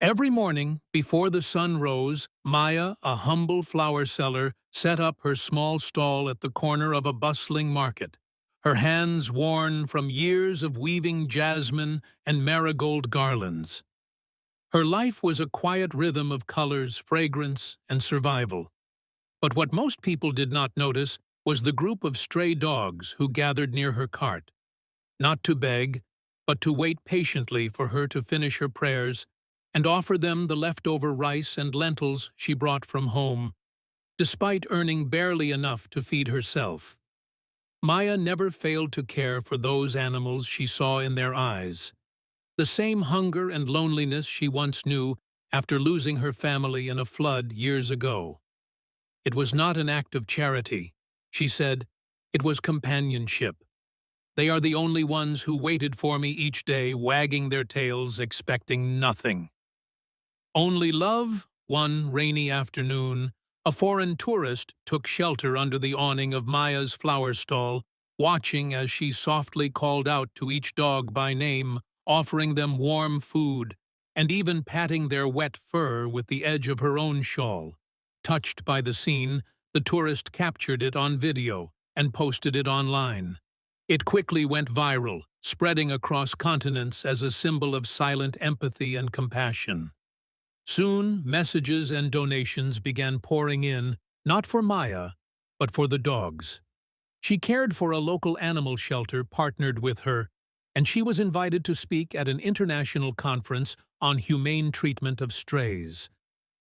Every morning, before the sun rose, Maya, a humble flower seller, set up her small stall at the corner of a bustling market, her hands worn from years of weaving jasmine and marigold garlands. Her life was a quiet rhythm of colors, fragrance, and survival. But what most people did not notice was the group of stray dogs who gathered near her cart, not to beg, but to wait patiently for her to finish her prayers and offer them the leftover rice and lentils she brought from home, despite earning barely enough to feed herself. Maya never failed to care for those animals she saw in their eyes, the same hunger and loneliness she once knew after losing her family in a flood years ago. It was not an act of charity, she said, it was companionship. They are the only ones who waited for me each day, wagging their tails, expecting nothing. Only love. One rainy afternoon, a foreign tourist took shelter under the awning of Maya's flower stall, watching as she softly called out to each dog by name, offering them warm food, and even patting their wet fur with the edge of her own shawl. Touched by the scene, the tourist captured it on video and posted it online. It quickly went viral, spreading across continents as a symbol of silent empathy and compassion. Soon, messages and donations began pouring in, not for Maya, but for the dogs. She cared for a local animal shelter partnered with her, and she was invited to speak at an international conference on humane treatment of strays.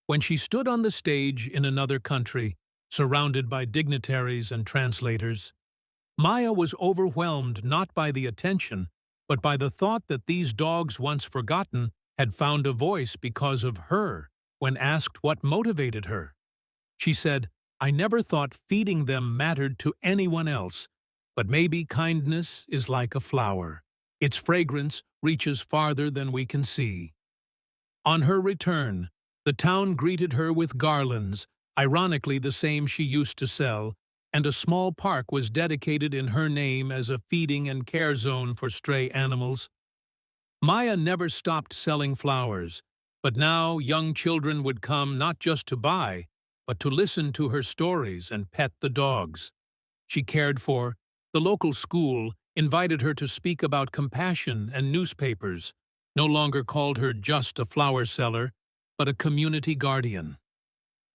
When she stood on the stage in another country, surrounded by dignitaries and translators, Maya was overwhelmed not by the attention, but by the thought that these dogs, once forgotten, had found a voice because of her when asked what motivated her. She said, "I never thought feeding them mattered to anyone else, but maybe kindness is like a flower. Its fragrance reaches farther than we can see." On her return, the town greeted her with garlands, ironically the same she used to sell, and a small park was dedicated in her name as a feeding and care zone for stray animals. Maya never stopped selling flowers, but now young children would come not just to buy, but to listen to her stories and pet the dogs she cared for. The local school invited her to speak about compassion, and newspapers no longer called her just a flower seller, but a community guardian.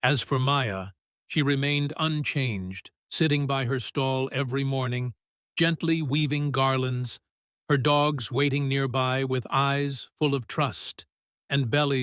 As for Maya, she remained unchanged, sitting by her stall every morning, gently weaving garlands, her dogs waiting nearby with eyes full of trust and bellies